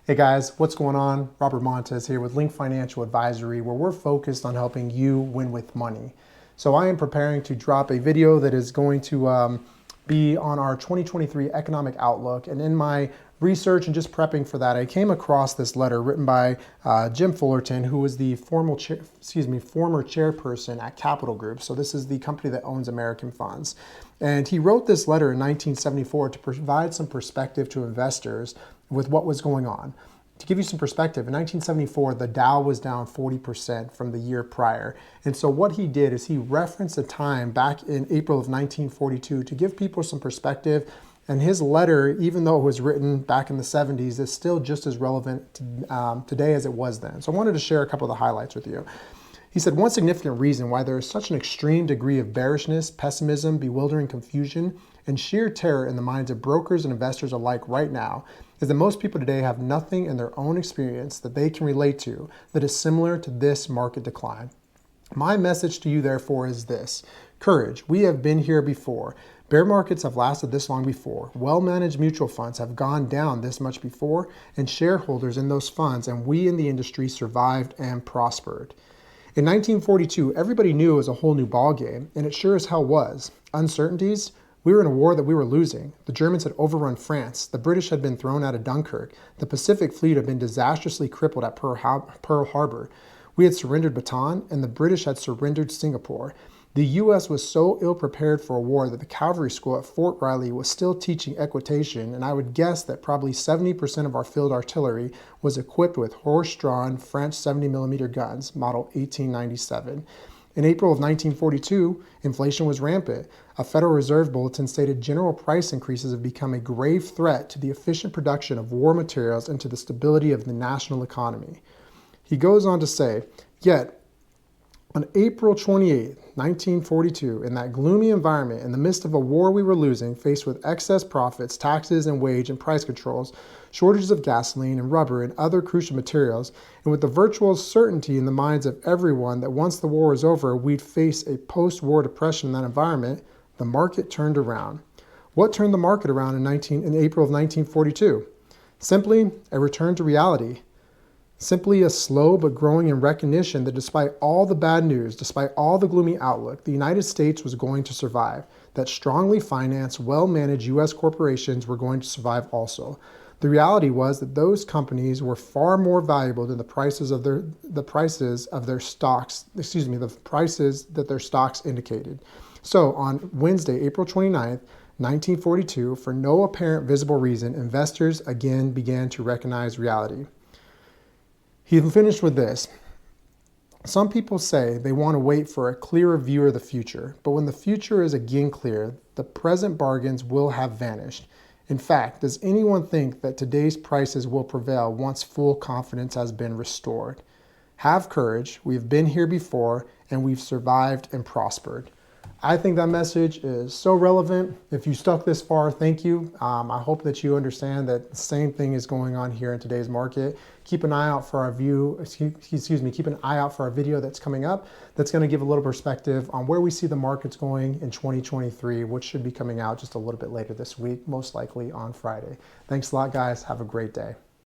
Hey guys, what's going on? Robert Montez here with Link Financial Advisory, where we're focused on helping you win with money. So I am preparing to drop a video that is going to be on our 2023 economic outlook. And in my research and just prepping for that, I came across this letter written by Jim Fullerton, who was the former chairperson at Capital Group. So this is the company that owns American Funds. And he wrote this letter in 1974 to provide some perspective to investors with what was going on. To give you some perspective, in 1974, the Dow was down 40% from the year prior. And so what he did is he referenced a time back in April of 1942 to give people some perspective. And his letter, even though it was written back in the 70s, is still just as relevant today as it was then. So I wanted to share a couple of the highlights with you. He said, one significant reason why there is such an extreme degree of bearishness, pessimism, bewildering confusion, and sheer terror in the minds of brokers and investors alike right now is that most people today have nothing in their own experience that they can relate to that is similar to this market decline. My message to you, therefore, is this. Courage. We have been here before. Bear markets have lasted this long before. Well-managed mutual funds have gone down this much before, and shareholders in those funds and we in the industry survived and prospered. In 1942, everybody knew it was a whole new ballgame, and it sure as hell was. Uncertainties? We were in a war that we were losing. The Germans had overrun France. The British had been thrown out of Dunkirk. The Pacific Fleet had been disastrously crippled at Pearl Harbor. We had surrendered Bataan, and the British had surrendered Singapore. The U.S. was so ill-prepared for a war that the cavalry school at Fort Riley was still teaching equitation, and I would guess that probably 70% of our field artillery was equipped with horse-drawn French 70mm guns, model 1897. In April of 1942, inflation was rampant. A Federal Reserve bulletin stated general price increases have become a grave threat to the efficient production of war materials and to the stability of the national economy. He goes on to say, yet, on April 28, 1942, in that gloomy environment, in the midst of a war we were losing, faced with excess profits, taxes and wage and price controls, shortages of gasoline and rubber and other crucial materials, and with the virtual certainty in the minds of everyone that once the war was over, we'd face a post-war depression in that environment, the market turned around. What turned the market around in April of 1942? Simply a return to reality. Simply a slow but growing in recognition that despite all the bad news, despite all the gloomy outlook, the United States was going to survive, that strongly financed, well-managed U.S. corporations were going to survive also. The reality was that those companies were far more valuable than the prices that their stocks indicated. So on Wednesday, April 29th, 1942, for no apparent visible reason, investors again began to recognize reality. He finished with this. Some people say they want to wait for a clearer view of the future, but when the future is again clear, the present bargains will have vanished. In fact, does anyone think that today's prices will prevail once full confidence has been restored? Have courage. We've been here before, and we've survived and prospered. I think that message is so relevant. If you stuck this far, thank you. I hope that you understand that the same thing is going on here in today's market. Keep an eye out for our keep an eye out for our video that's coming up that's going to give a little perspective on where we see the markets going in 2023, which should be coming out just a little bit later this week, most likely on Friday. Thanks a lot, guys. Have a great day.